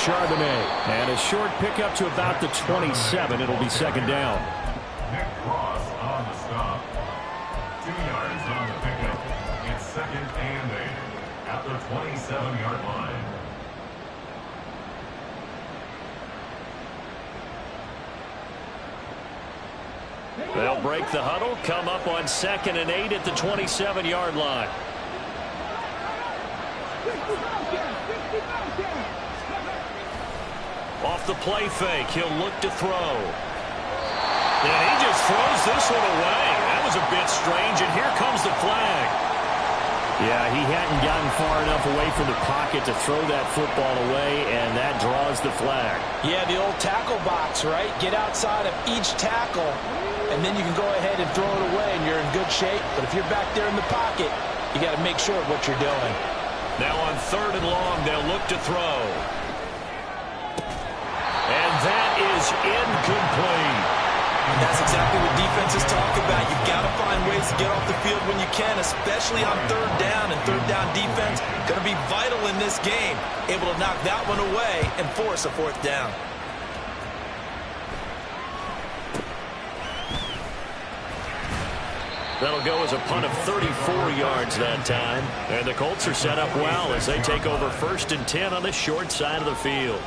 Charbonnet. And a short pickup to about the 27. It'll be second down. Nick Cross on the stop. 2 yards on the pickup. It's second and 8 at the 27-yard line. They'll break the huddle, come up on second and 8 at the 27-yard line. Off the play fake, he'll look to throw. And he just throws this one away. That was a bit strange, and here comes the flag. Yeah, he hadn't gotten far enough away from the pocket to throw that football away, and that draws the flag. Yeah, the old tackle box, right? Get outside of each tackle, and then you can go ahead and throw it away, and you're in good shape. But if you're back there in the pocket, you got to make sure of what you're doing. Now on third and long, they'll look to throw. And that is incomplete. That's exactly what defenses talk about. You've got to find ways to get off the field when you can, especially on third down. And third down defense going to be vital in this game. Able to knock that one away and force a fourth down. That'll go as a punt of 34 yards that time. And the Colts are set up well as they take over first and 10 on the short side of the field.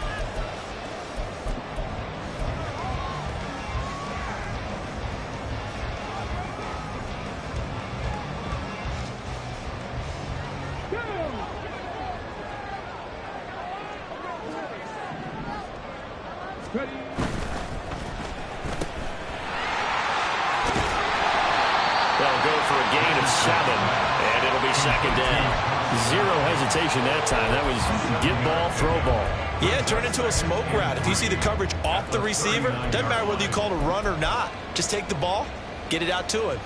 That time. That was get ball, throw ball. Yeah, turn into a smoke route. If you see the coverage off the receiver, doesn't matter whether you call it a run or not. Just take the ball, get it out to him.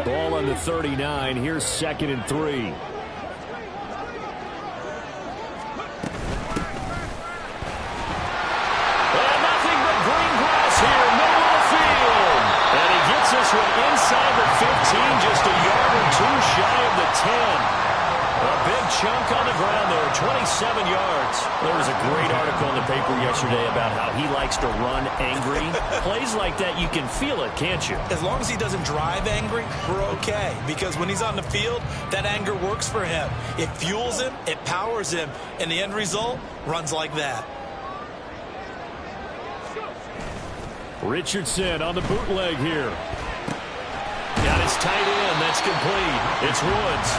Ball on the 39. Here's second and 3. This one inside the 15, just a yard or two shy of the 10. A big chunk on the ground there, 27 yards. There was a great article in the paper yesterday about how he likes to run angry. Plays like that, you can feel it, can't you? As long as he doesn't drive angry, we're okay. Because when he's on the field, that anger works for him. It fuels him, it powers him, and the end result runs like that. Richardson on the bootleg here. Got his tight end. That's complete. It's Woods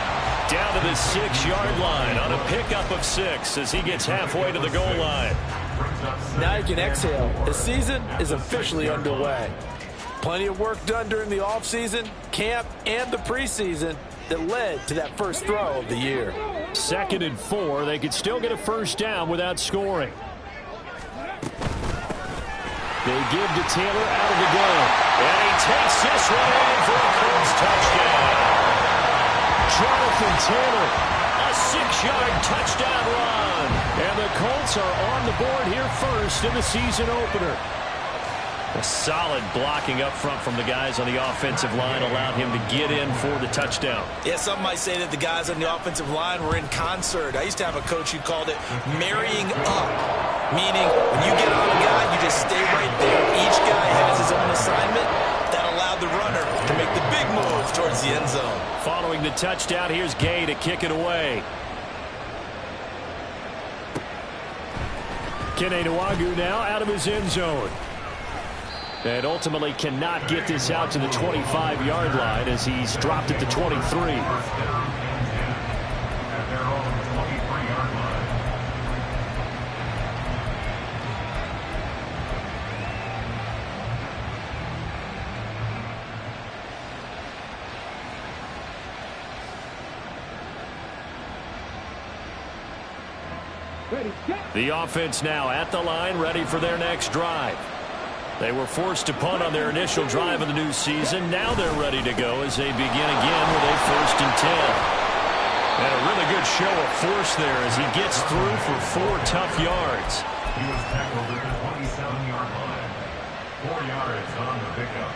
down to the 6-yard line on a pickup of 6 as he gets halfway to the goal line. Now you can exhale. The season is officially underway. Plenty of work done during the offseason, camp, and the preseason that led to that first throw of the year. Second and 4. They could still get a first down without scoring. They give to Taylor out of the gun. And he takes this one in for a Colts touchdown. Jonathan Taylor, a 6-yard touchdown run. And the Colts are on the board here first in the season opener. A solid blocking up front from the guys on the offensive line allowed him to get in for the touchdown. Yeah, some might say that the guys on the offensive line were in concert. I used to have a coach who called it marrying up, meaning when you get on a guy, you just stay right there. Each guy has his own assignment. That allowed the runner to make the big moves towards the end zone. Following the touchdown, here's Gay to kick it away. Kene Nwagu now out of his end zone. And ultimately cannot get this out to the 25-yard line as he's dropped it to 23. The offense now at the line, ready for their next drive. They were forced to punt on their initial drive of the new season. Now they're ready to go as they begin again with a first and 10. And a really good show of force there as he gets through for 4 tough yards. He was tackled at the 27-yard line. 4 yards on the pickup.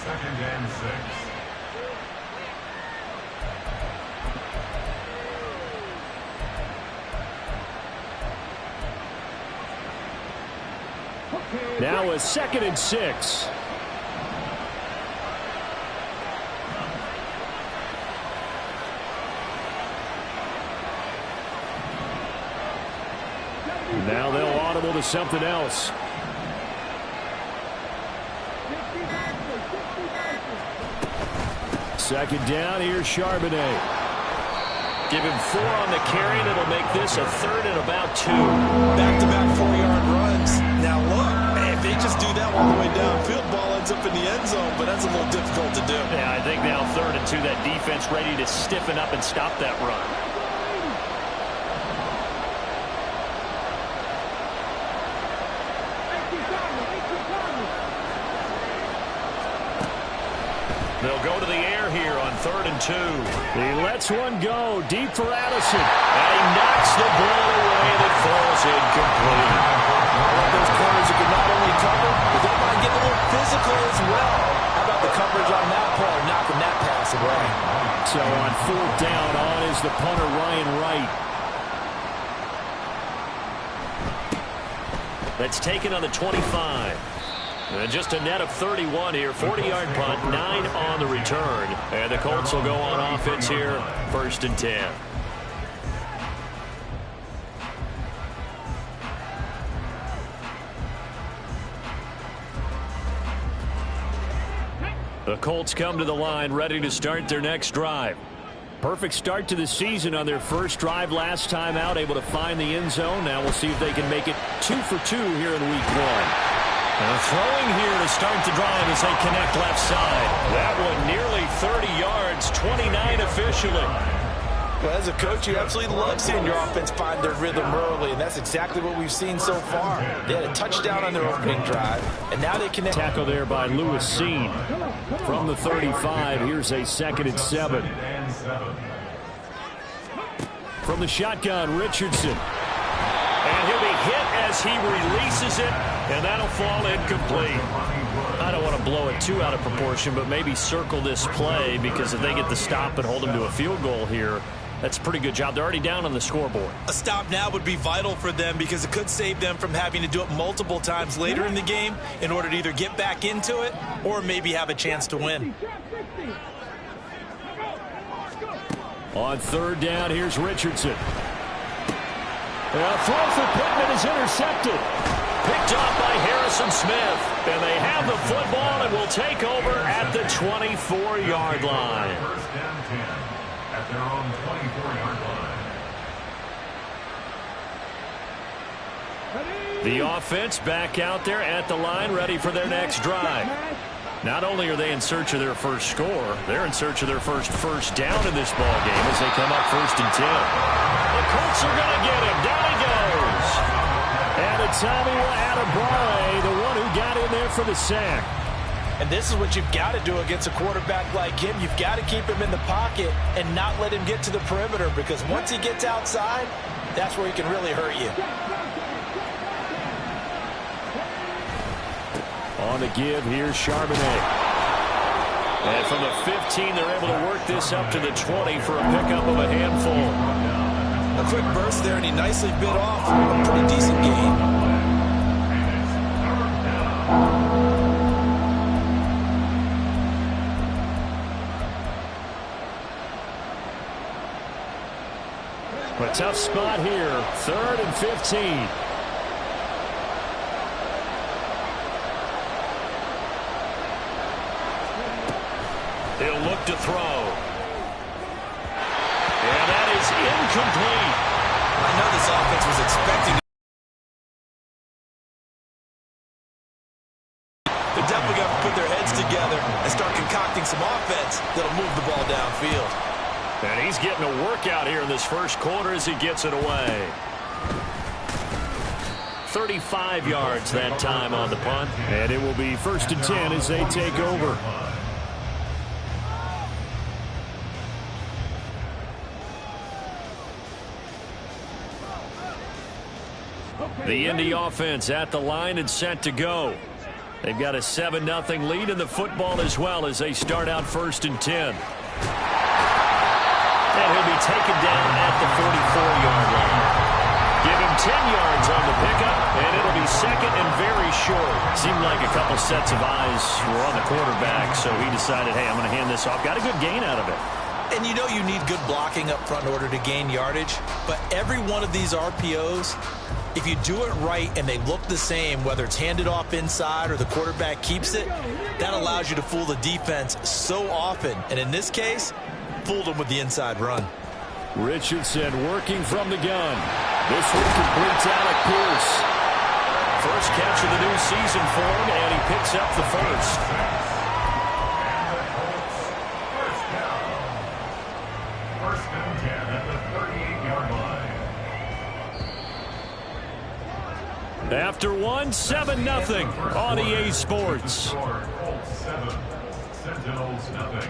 Second and 6. Now a 2nd and 6. Now they'll audible to something else. Second down, here's Charbonnet. Give him 4 on the carry, and it'll make this a 3rd and about 2. Back-to-back 4-yard runs. Now look, if they just do that all the way downfield, ball ends up in the end zone, but that's a little difficult to do. Yeah, I think now 3rd and 2, that defense ready to stiffen up and stop that run. They'll go to the air here on 3rd and 2. He lets one go deep for Addison. And he knocks the ball away and it falls incomplete. I love those corners who can not only cover, but they might get a little physical as well. How about the coverage on that play, knocking that pass away? So on 4th down, on is the punter Ryan Wright. That's taken on the 25. And just a net of 31 here. 40-yard punt, 9 on the return. And the Colts will go on offense here, 1st and 10. The Colts come to the line ready to start their next drive. Perfect start to the season on their first drive last time out, able to find the end zone. Now we'll see if they can make it 2 for 2 here in week 1. Throwing here to start the drive as they connect left side. That one nearly 30 yards, 29 officially. Well, as a coach, you absolutely love seeing your offense find their rhythm early, and that's exactly what we've seen so far. They had a touchdown on their opening drive, and now they connect. Tackle there by Lewis Seen. From the 35, here's a 2nd and 7. From the shotgun, Richardson. And he'll be hit as he releases it, and that'll fall incomplete. I don't want to blow it too out of proportion, but maybe circle this play, because if they get the stop and hold them to a field goal here, that's a pretty good job. They're already down on the scoreboard. A stop now would be vital for them because it could save them from having to do it multiple times later in the game in order to either get back into it or maybe have a chance to win. On 3rd down, here's Richardson. A throw for Pittman is intercepted. Picked off by Harrison Smith. And they have the football and will take over at the 24-yard line. 1st and 10 at their own 24-yard line. The offense back out there at the line, ready for their next drive. Not only are they in search of their first score, they're in search of their first down in this ball game as they come up 1st and 10. The Colts are going to get him. Down he goes. And it's Tommy Adebawore, the one who got in there for the sack. And this is what you've got to do against a quarterback like him. You've got to keep him in the pocket and not let him get to the perimeter, because once he gets outside, that's where he can really hurt you. On the give, here's Charbonnet. And from the 15, they're able to work this up to the 20 for a pickup of a handful. A quick burst there, and he nicely bit off a pretty decent gain. A tough spot here, 3rd and 15. He'll look to throw. And that is incomplete. I know this offense was expecting. They're definitely going to put their heads together and start concocting some offense that'll move the ball downfield. And he's getting a workout here in this first quarter as he gets it away. 35 yards that time on the punt. And it will be 1st and 10 as they take over. The Indy offense at the line and set to go. They've got a 7-0 lead in the football as well as they start out 1st and 10. And he'll be taken down at the 44-yard line. Give him 10 yards on the pickup, and it'll be second and very short. Seemed like a couple sets of eyes were on the quarterback, so he decided, hey, I'm going to hand this off. Got a good gain out of it. And you know you need good blocking up front in order to gain yardage, but every one of these RPOs, if you do it right and they look the same, whether it's handed off inside or the quarterback keeps it, that allows you to fool the defense so often. And in this case, fooled them with the inside run. Richardson working from the gun. This one completes Alec Pierce. First catch of the new season for him, and he picks up the first. First and 10 at the 38-yard line. After one, 7-0 on EA Sports. Colts 7, Sentinels nothing.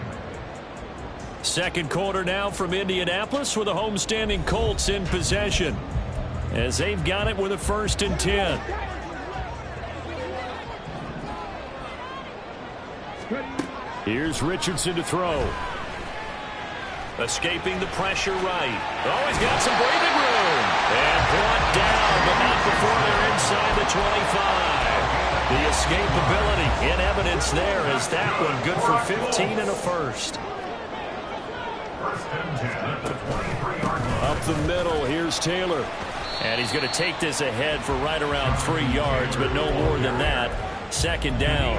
Second quarter now from Indianapolis with the homestanding Colts in possession as they've got it with a 1st and 10. Here's Richardson to throw. Escaping the pressure right. Oh, he's got some breathing room. And brought down, but not before they're inside the 25. The escapability in evidence there as that one good for 15 and a first. First and 10 at the 23-yard line. Up the middle, here's Taylor. And he's going to take this ahead for right around 3 yards, but no more than that. Second down.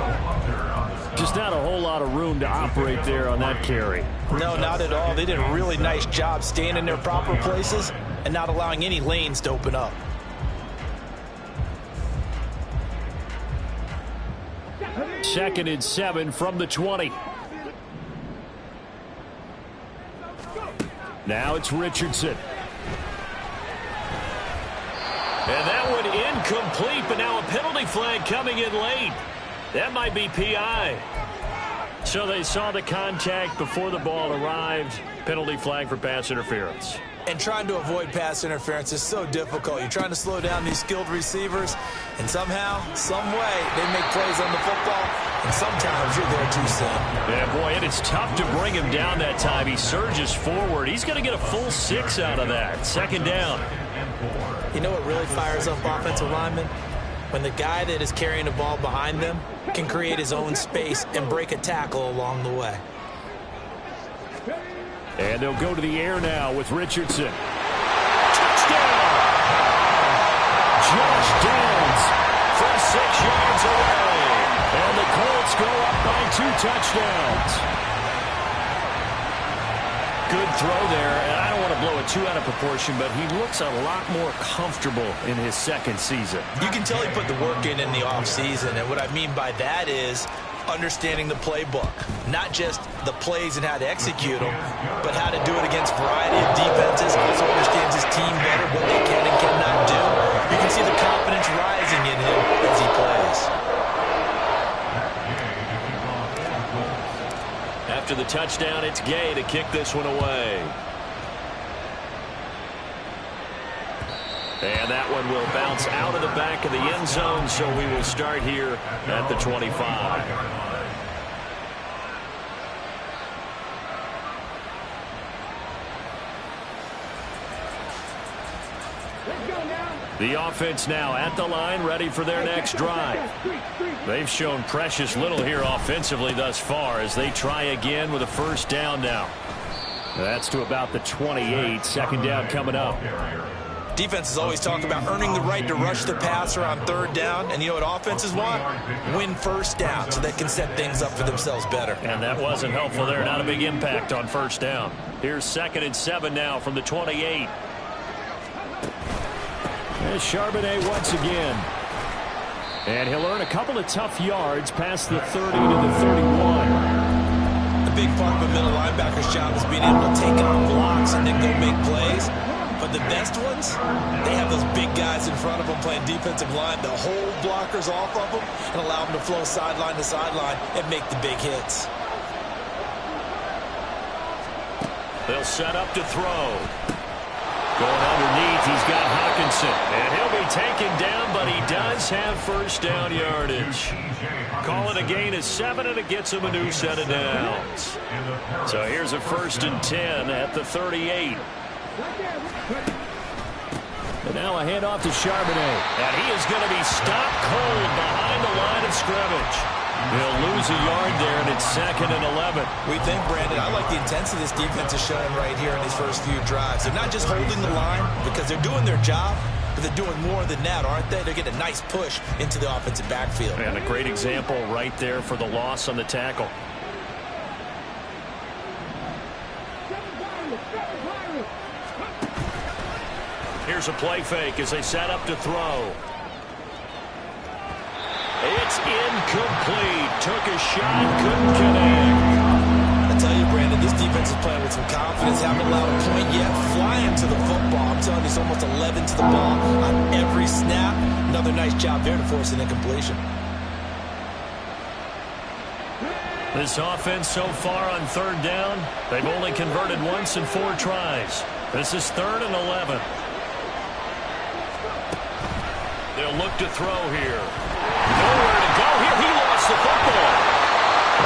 Just not a whole lot of room to operate there on that carry. No, not at all. They did a really nice job staying in their proper places and not allowing any lanes to open up. Second and 7 from the 20. Now it's Richardson. And that one incomplete, but now a penalty flag coming in late. That might be PI. So they saw the contact before the ball arrived. Penalty flag for pass interference. And trying to avoid pass interference is so difficult. You're trying to slow down these skilled receivers, and somehow, some way, they make plays on the football, and sometimes you're there too soon. Yeah, boy, it is tough to bring him down that time. He surges forward. He's going to get a full 6 out of that. Second down. You know what really fires up offensive linemen? When the guy that is carrying the ball behind them can create his own space and break a tackle along the way. And they'll go to the air now with Richardson. Touchdown! Josh Downs from 6 yards away. And the Colts go up by 2 touchdowns. Good throw there, and I don't want to blow it too out of proportion, but he looks a lot more comfortable in his second season. You can tell he put the work in the offseason, and what I mean by that is understanding the playbook. Not just the plays and how to execute them, but how to do it against a variety of defenses. Also understands his team better, what they can and cannot do. You can see the confidence rising in him as he plays. After the touchdown, it's Gay to kick this one away. And that one will bounce out of the back of the end zone, so we will start here at the 25. The offense now at the line, ready for their next drive. They've shown precious little here offensively thus far as they try again with a first down now. That's to about the 28. Second down coming up. Defenses always talk about earning the right to rush the passer on third down. And you know what offenses want? Win first down so they can set things up for themselves better. And that wasn't helpful there. Not a big impact on first down. Here's 2nd and 7 now from the 28. There's Charbonnet once again. And he'll earn a couple of tough yards past the 30 to the 31. The big part of a middle linebacker's job is being able to take on blocks and then go make plays. But the best ones, they have those big guys in front of them playing defensive line to hold blockers off of them and allow them to flow sideline to sideline and make the big hits. They'll set up to throw. Going underneath, he's got Hawkinson. And he'll be taken down, but he does have first down yardage. Call it a gain of 7, and it gets him a new set of downs. So here's a 1st and 10 at the 38. The Now a handoff to Charbonnet. And he is going to be stopped cold behind the line of scrimmage. He'll lose a yard there, and it's 2nd and 11. We think, Brandon, I like the intensity this defense is showing right here in these first few drives. They're not just holding the line because they're doing their job, but they're doing more than that, aren't they? They're getting a nice push into the offensive backfield. And a great example right there for the loss on the tackle. Here's a play fake as they set up to throw. It's incomplete. Took a shot, couldn't connect. I tell you, Brandon, this defense is playing with some confidence. Haven't allowed a point yet. Flying to the football. I'm telling you, it's almost 11 to the ball on every snap. Another nice job there to force an incompletion. This offense so far on 3rd down, they've only converted once in 4 tries. This is 3rd and 11. They'll look to throw here. Nowhere to go here. He lost the football.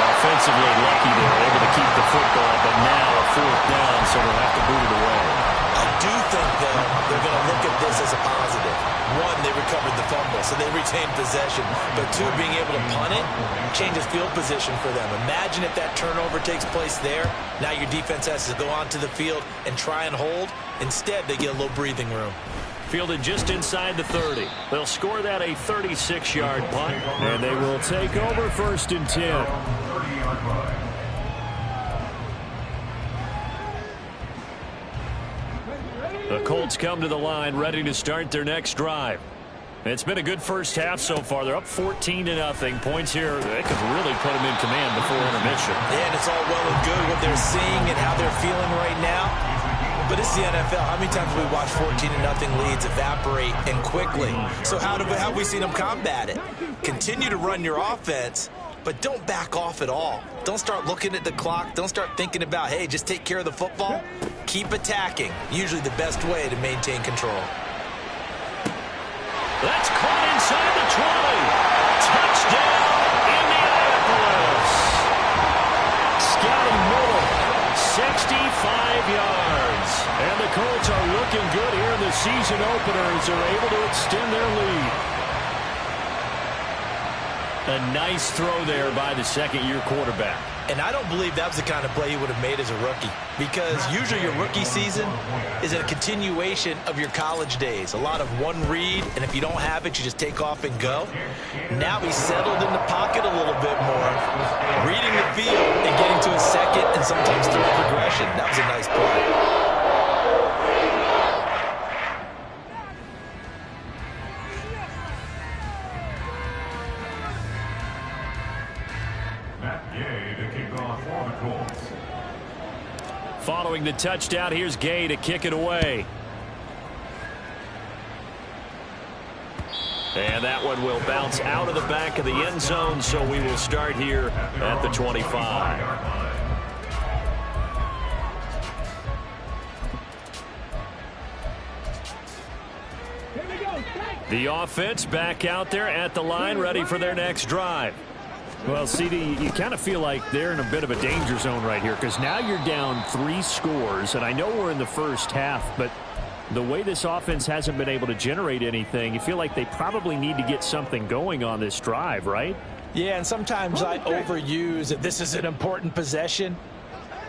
Offensively lucky they were able to keep the football, but now a 4th down, so they'll have to boot it away. I do think, though, they're going to look at this as a positive. 1, they recovered the fumble, so they retained possession. But 2, being able to punt it changes field position for them. Imagine if that turnover takes place there. Now your defense has to go onto the field and try and hold. Instead, they get a little breathing room. Fielded just inside the 30. They'll score that a 36-yard punt, and they will take over 1st and 10. The Colts come to the line, ready to start their next drive. It's been a good first half so far. They're up 14-0. Points here, they could really put them in command before intermission. Yeah, and it's all well and good what they're seeing and how they're feeling right now. But it's the NFL. How many times have we watched 14-0 leads evaporate and quickly? So how have we seen them combat it? Continue to run your offense, but don't back off at all. Don't start looking at the clock. Don't start thinking about, hey, just take care of the football. Keep attacking. Usually the best way to maintain control. That's caught inside the 20. Touchdown, Indianapolis. Scotty Miller, 65 yards. And the Colts are looking good here in the season opener as they're able to extend their lead. A nice throw there by the 2nd-year quarterback. And I don't believe that was the kind of play he would have made as a rookie, because usually your rookie season is a continuation of your college days. A lot of one read, and if you don't have it, you just take off and go. Now he's settled in the pocket a little bit more, reading the field and getting to his 2nd and sometimes 3rd progression. That was a nice play. Following the touchdown, here's Gay to kick it away. And that one will bounce out of the back of the end zone, so we will start here at the 25. The offense back out there at the line, ready for their next drive. Well, CD, you kind of feel like they're in a bit of a danger zone right here because now you're down 3 scores, and I know we're in the first half, but the way this offense hasn't been able to generate anything, you feel like they probably need to get something going on this drive, right? Yeah, and sometimes I overuse that this is an important possession.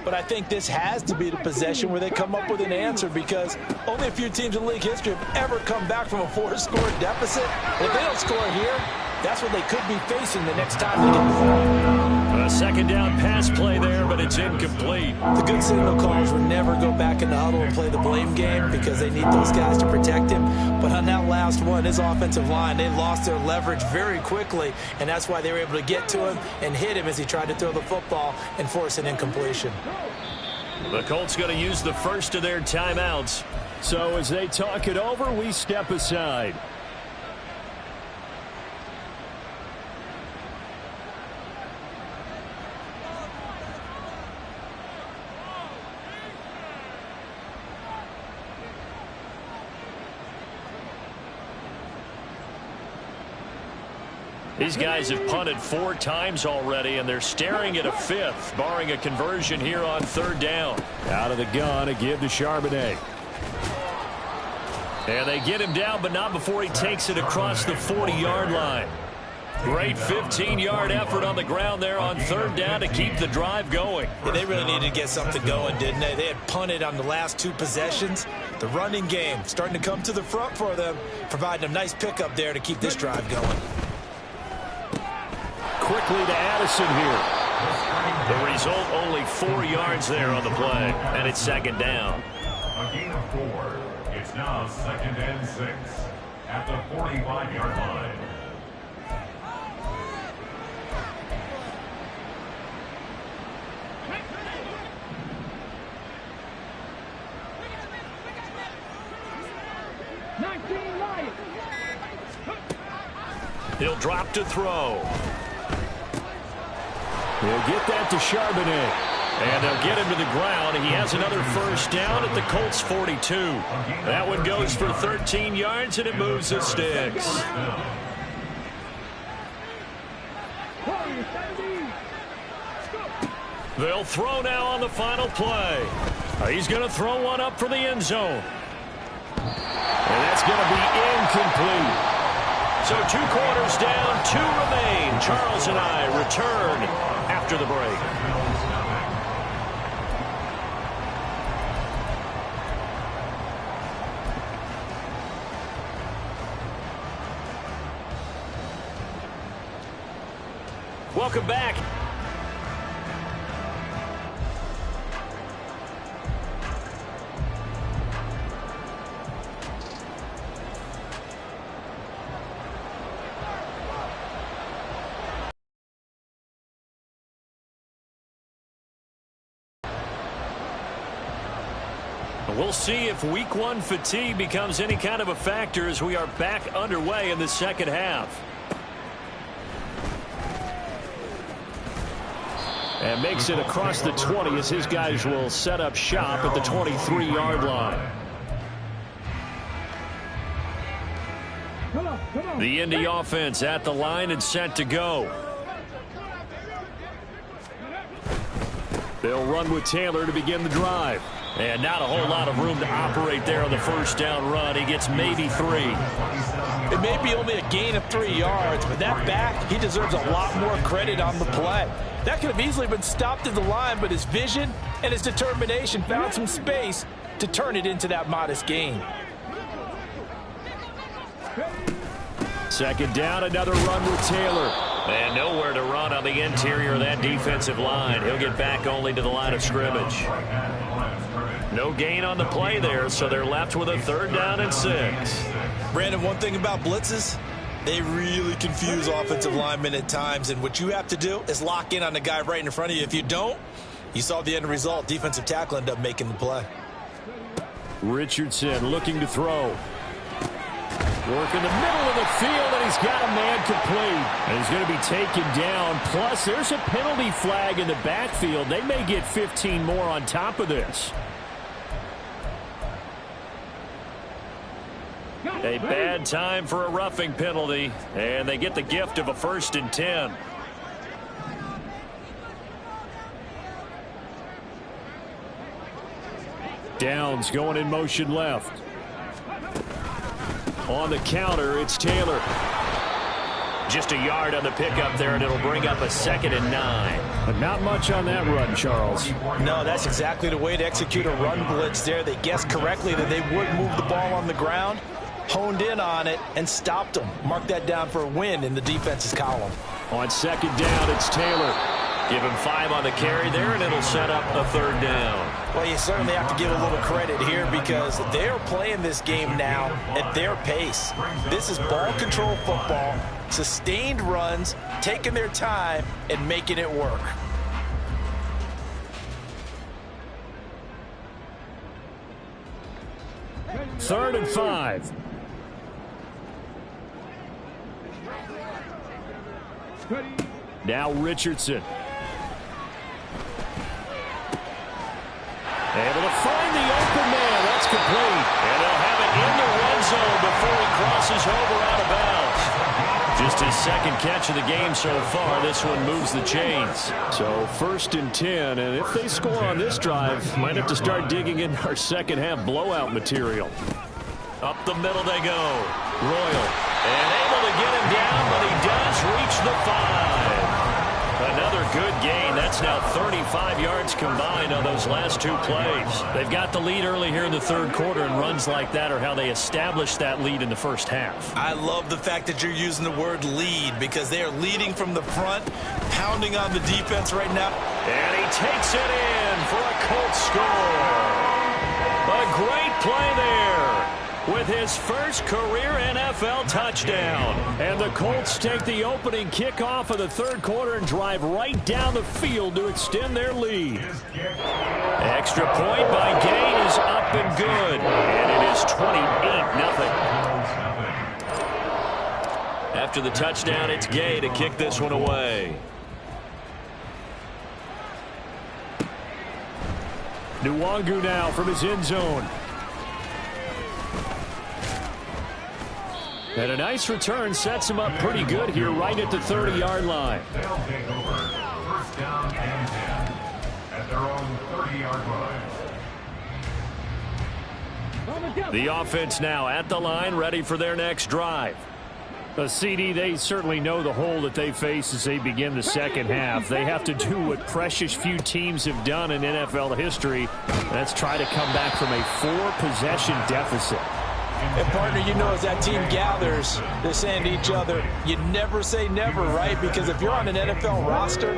But I think this has to be the possession where they come up with an answer, because only a few teams in league history have ever come back from a 4-score deficit. If they don't score here, that's what they could be facing the next time they get the ball. A 2nd down pass play there, but it's incomplete. The good signal callers would never go back in the huddle and play the blame game because they need those guys to protect him. But on that last one, his offensive line, they lost their leverage very quickly, and that's why they were able to get to him and hit him as he tried to throw the football and force an incompletion. The Colts going to use the first of their timeouts. So as they talk it over, we step aside. These guys have punted 4 times already, and they're staring at a 5th, barring a conversion here on 3rd down. Out of the gun, a give to Charbonnet. And they get him down, but not before he takes it across the 40-yard line. Great 15-yard effort on the ground there on third down to keep the drive going. Yeah, they really needed to get something going, didn't they? They had punted on the last 2 possessions. The running game starting to come to the front for them, providing a nice pickup there to keep this drive going. Quickly to Addison here. The result, only 4 yards there on the play, and it's second down. A gain of 4. It's now 2nd and 6 at the 45-yard line. He'll drop to throw. He'll get that to Charbonnet. And they'll get him to the ground. He has another first down at the Colts 42. That one goes for 13 yards, and it moves the sticks. They'll throw now on the final play. He's going to throw one up for the end zone. And that's going to be incomplete. So 2 quarters down, 2 remain. Charles and I return after the break. Welcome back. We'll see if week 1 fatigue becomes any kind of a factor as we are back underway in the second half. And makes it across the 20 as his guys will set up shop at the 23-yard line. The Indy offense at the line and set to go. They'll run with Taylor to begin the drive. And not a whole lot of room to operate there on the first down run. He gets maybe 3. It may be only a gain of 3 yards, but that back, he deserves a lot more credit on the play. That could have easily been stopped at the line, but his vision and his determination found some space to turn it into that modest gain. Second down, another run with Taylor. And nowhere to run on the interior of that defensive line. He'll get back only to the line of scrimmage. No gain on the play there, so they're left with a 3rd down and 6. Brandon, one thing about blitzes, they really confuse offensive linemen at times, and what you have to do is lock in on the guy right in front of you. If you don't, you saw the end result. Defensive tackle ended up making the play. Richardson looking to throw. Work in the middle of the field, and he's got a man complete. And he's going to be taken down. Plus, there's a penalty flag in the backfield. They may get 15 more on top of this. A bad time for a roughing penalty, and they get the gift of a 1st and 10. Downs going in motion left. On the counter, it's Taylor. Just a yard on the pickup there, and it'll bring up a 2nd and 9. But not much on that run, Charles. No, that's exactly the way to execute a run blitz there. They guessed correctly that they would move the ball on the ground, honed in on it, and stopped them. Mark that down for a win in the defense's column. On 2nd down, it's Taylor. Give him 5 on the carry there, and it'll set up a 3rd down. Well, you certainly have to give a little credit here because they're playing this game now at their pace. This is ball control football, sustained runs, taking their time, and making it work. Third and 5. Now Richardson. Able to find the open man. That's complete. And they'll have it in the red zone before he crosses over out of bounds. Just his 2nd catch of the game so far. This one moves the chains. So 1st and 10. And if they score on this drive, might have to start digging in our second half blowout material. Up the middle they go. Royal. And able to get him down, but he does reach the 5. Another good gain. That's now 35 yards combined on those last 2 plays. They've got the lead early here in the third quarter, and runs like that are how they establish that lead in the first half. I love the fact that you're using the word lead, because they are leading from the front, pounding on the defense right now. And he takes it in for a Colts score. A great play there with his first career NFL touchdown. And the Colts take the opening kickoff of the third quarter and drive right down the field to extend their lead. Extra point by Gay is up and good. And it is 28-0. After the touchdown, it's Gay to kick this one away. Nwangu now from his end zone. And a nice return sets him up pretty good here right at the 30-yard line. They'll take over. First down and 10 at their own 30-yard line. The offense now at the line, ready for their next drive. CD, they certainly know the hole that they face as they begin the second half. They have to do what precious few teams have done in NFL history. That's try to come back from a 4-possession deficit. And, partner, you know, as that team gathers, they're saying to each other, you never say never, right? Because if you're on an NFL roster,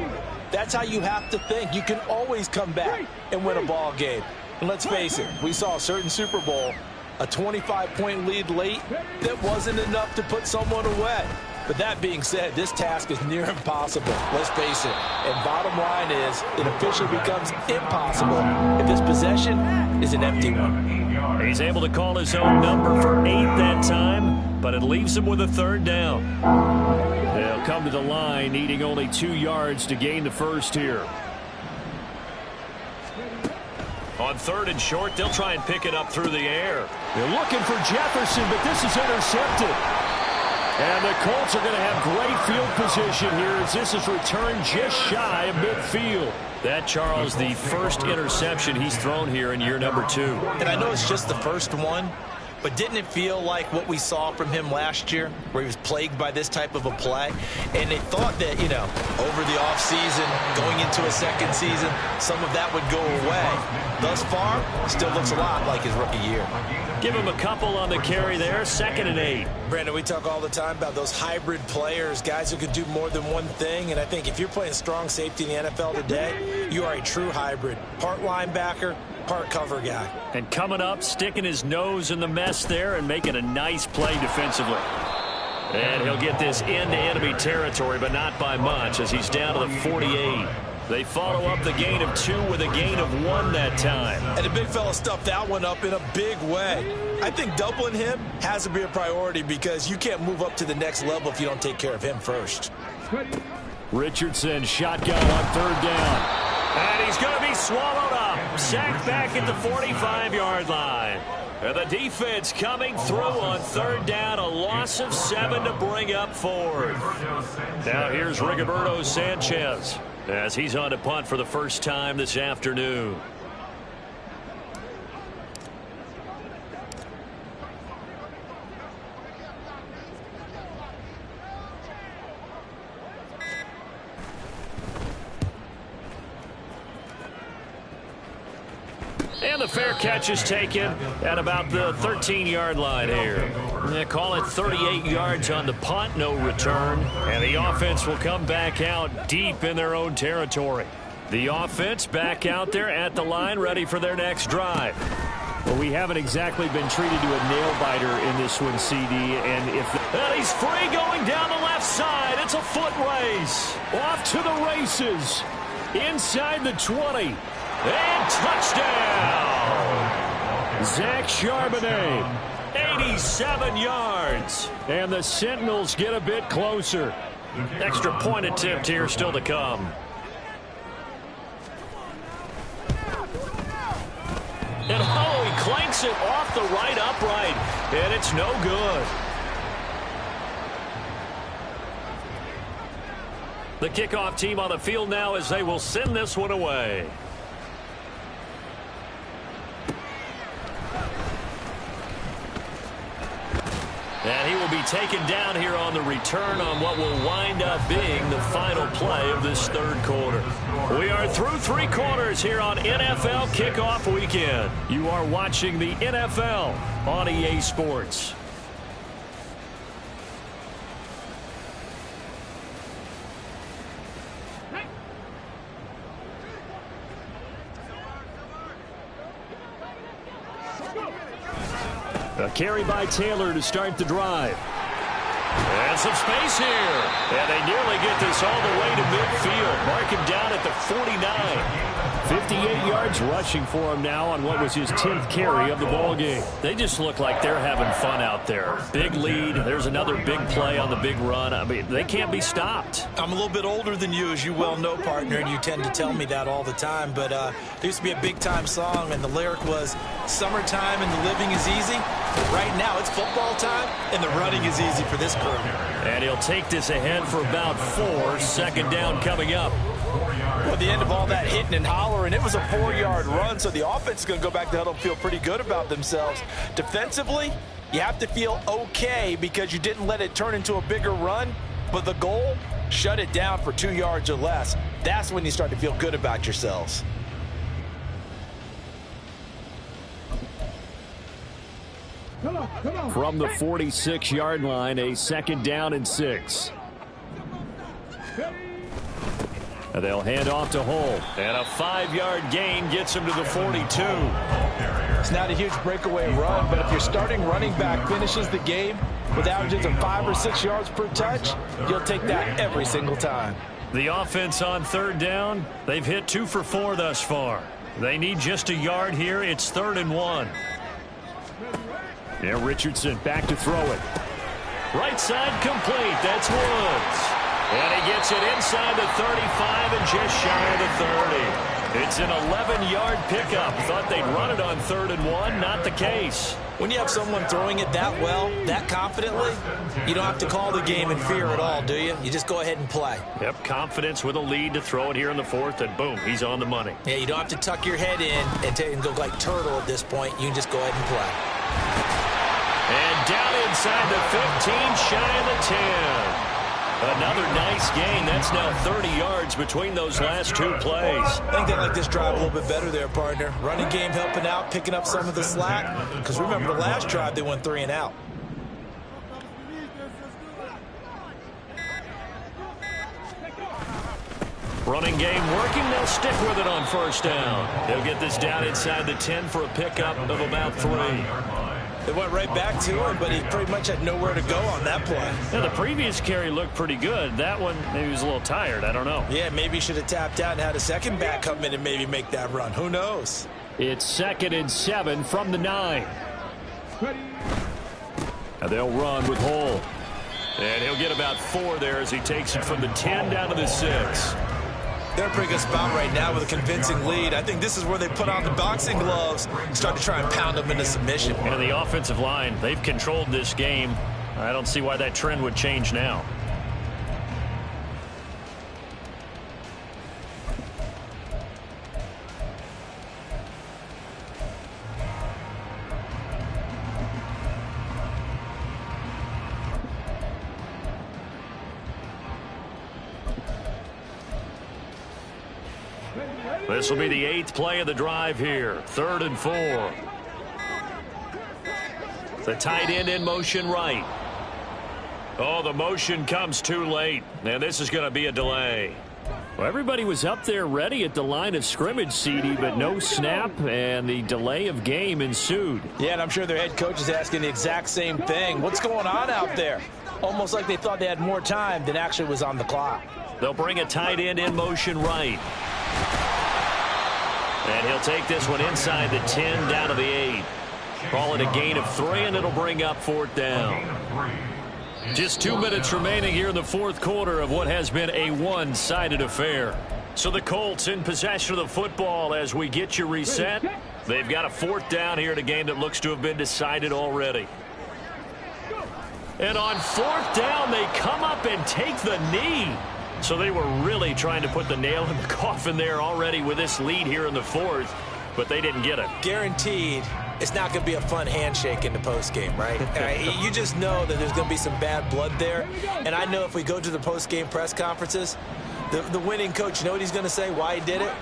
that's how you have to think. You can always come back and win a ball game. And let's face it, we saw a certain Super Bowl, a 25-point lead late that wasn't enough to put someone away. But that being said, this task is near impossible. Let's face it. And bottom line is, it officially becomes impossible if this possession is an empty one. He's able to call his own number for 8 that time, but it leaves him with a third down. They'll come to the line, needing only 2 yards to gain the first here. On 3rd and short, they'll try and pick it up through the air. They're looking for Jefferson, but this is intercepted. And the Colts are going to have great field position here as this is returned just shy of midfield. That, Charles, the first interception he's thrown here in year number 2. And I know it's just the first one, but didn't it feel like what we saw from him last year, where he was plagued by this type of a play? And they thought that, you know, over the offseason, going into a second season, some of that would go away. Thus far, still looks a lot like his rookie year. Give him a couple on the carry there, 2nd and 8. Brandon, we talk all the time about those hybrid players, guys who could do more than one thing. And I think if you're playing strong safety in the NFL today, you are a true hybrid. Part linebacker, part cover guy. And coming up, sticking his nose in the mess there and making a nice play defensively. And he'll get this into enemy territory, but not by much as he's down to the 48. They follow up the gain of 2 with a gain of 1 that time. And the big fella stuffed that one up in a big way. I think doubling him has to be a priority because you can't move up to the next level if you don't take care of him first. Richardson shotgun on 3rd down. And he's going to be swallowed up. Sacked back at the 45-yard line. And the defense coming through on 3rd down. A loss of 7 to bring up 4th. Now here's Rigoberto Sanchez as he's on to punt for the first time this afternoon. And the fair catch is taken at about the 13-yard line here. They call it 38 yards on the punt, no return. And the offense will come back out deep in their own territory. The offense back out there at the line, ready for their next drive. Well, we haven't exactly been treated to a nail-biter in this one, CD. And he's free going down the left side. It's a foot race. Off to the races. Inside the 20. And touchdown! Zach Charbonnet, 87 yards. And the Sentinels get a bit closer. Extra point attempt here still to come. And oh, he clanks it off the right upright. And it's no good. The kickoff team on the field now as they will send this one away. be taken down here on the return on what will wind up being the final play of this third quarter. We are through 3 quarters here on NFL Kickoff Weekend. You are watching the NFL on EA Sports. A carry by Taylor to start the drive. And some space here. And they nearly get this all the way to midfield. Mark him down at the 49. 58 yards rushing for him now on what was his 10th carry of the ball game. They just look like they're having fun out there. Big lead. There's another big play on the big run. I mean, they can't be stopped. I'm a little bit older than you, as you well know, partner, and you tend to tell me that all the time. But there used to be a big-time song, and the lyric was, "Summertime and the living is easy." But right now, it's football time, and the running is easy for this crew. And he'll take this ahead for about 4. Second down coming up. Well, at the end of all that hitting and hollering, it was a 4-yard run, so the offense is going to go back to huddle and feel pretty good about themselves. Defensively, you have to feel okay because you didn't let it turn into a bigger run, but the goal, shut it down for 2 yards or less. That's when you start to feel good about yourselves. From the 46-yard line, a second down and 6. And they'll hand off to Hull. And a 5-yard gain gets him to the 42. It's not a huge breakaway run, but if your starting running back finishes the game with averages of 5 or 6 yards per touch, you'll take that every single time. The offense on third down, they've hit 2 for 4 thus far. They need just a yard here. It's 3rd and 1. Yeah, Richardson back to throw it. Right side complete. That's Woods. And he gets it inside the 35 and just shy of the 30. It's an 11-yard pickup. Thought they'd run it on 3rd and 1. Not the case. When you have someone throwing it that well, that confidently, you don't have to call the game in fear at all, do you? You just go ahead and play. Yep, confidence with a lead to throw it here in the 4th, and boom, he's on the money. Yeah, you don't have to tuck your head in and go like turtle at this point. You can just go ahead and play. And down inside the 15, shy of the 10. Another nice gain. That's now 30 yards between those last 2 plays. I think they like this drive a little bit better there, partner. Running game helping out, picking up some of the slack. Because remember, the last drive, they went 3 and out. Running game working. They'll stick with it on 1st down. They'll get this down inside the 10 for a pickup of about 3. They went right back to him, but he pretty much had nowhere to go on that play. Yeah, the previous carry looked pretty good. That one, maybe he was a little tired. I don't know. Yeah, maybe he should have tapped out and had a second back come in and maybe make that run. Who knows? It's 2nd and 7 from the 9. And they'll run with Hull. And he'll get about 4 there as he takes it from the 10 down to the 6. They're in a pretty good spot right now with a convincing lead. I think this is where they put on the boxing gloves and start to try and pound them into submission. And the offensive line, they've controlled this game. I don't see why that trend would change now. This will be the 8th play of the drive here. 3rd and 4. The tight end in motion right. Oh, the motion comes too late. And this is going to be a delay. Well, everybody was up there ready at the line of scrimmage, CD, but no snap, and the delay of game ensued. Yeah, and I'm sure their head coach is asking the exact same thing. What's going on out there? Almost like they thought they had more time than actually was on the clock. They'll bring a tight end in motion right. And he'll take this one inside the 10 down to the 8. Call it a gain of 3, and it'll bring up 4th down. Just 2 minutes remaining here in the 4th quarter of what has been a one-sided affair. So the Colts in possession of the football as we get you reset. They've got a 4th down here in a game that looks to have been decided already. And on 4th down, they come up and take the knee. So they were really trying to put the nail in the coffin there already with this lead here in the 4th, but they didn't get it. Guaranteed it's not going to be a fun handshake in the postgame, right? You just know that there's going to be some bad blood there. And I know if we go to the postgame press conferences, the winning coach, you know what he's going to say, why he did it?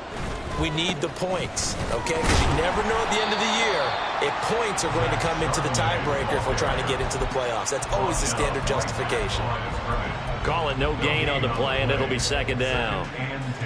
We need the points, okay? Because you never know at the end of the year if points are going to come into the tiebreaker if we're trying to get into the playoffs. That's always the standard justification. Call it no gain on the play, and it'll be second down.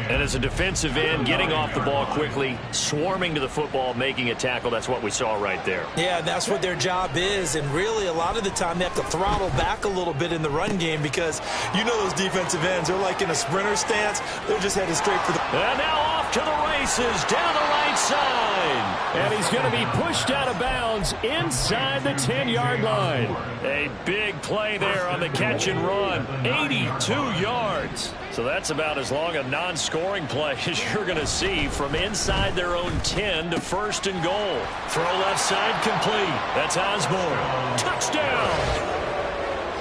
And as a defensive end, getting off the ball quickly, swarming to the football, making a tackle, that's what we saw right there. Yeah, that's what their job is. And really, a lot of the time, they have to throttle back a little bit in the run game because you know those defensive ends, they're like in a sprinter stance. They're just headed straight for the... And now off to the races, down the right side. And he's going to be pushed out of bounds inside the 10-yard line. A big play there on the catch and run. 82 yards. So that's about as long a non-scoring play as you're going to see from inside their own 10 to first and goal. Throw left side complete. That's Osborne. Touchdown!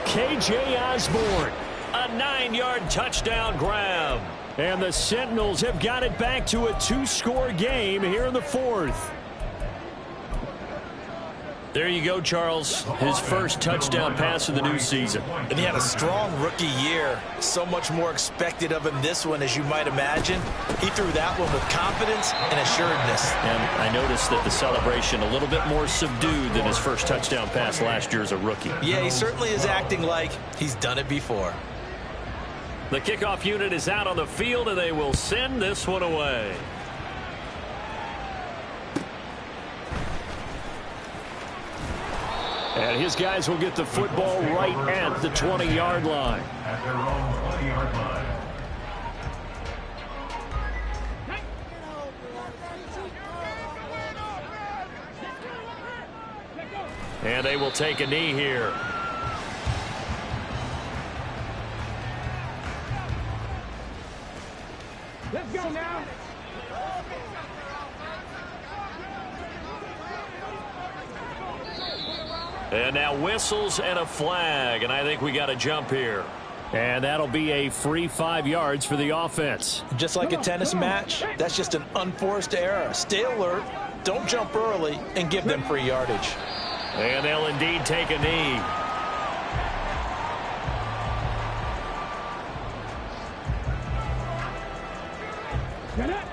K.J. Osborne. A 9-yard touchdown grab. And the Sentinels have got it back to a 2-score game here in the fourth. There you go, Charles. His first touchdown pass of the new season. And he had a strong rookie year. So much more expected of him this one, as you might imagine. He threw that one with confidence and assuredness. And I noticed that the celebration a little bit more subdued than his first touchdown pass last year as a rookie. Yeah, he certainly is acting like he's done it before. The kickoff unit is out on the field, and they will send this one away. And his guys will get the football right at the 20-yard line. At their own 20-yard line. And they will take a knee here. Let's go now. And now whistles and a flag, and I think we got a jump here. And that'll be a free 5 yards for the offense. Just like a tennis match, that's just an unforced error. Stay alert, don't jump early, and give them free yardage. And they'll indeed take a knee. Get it.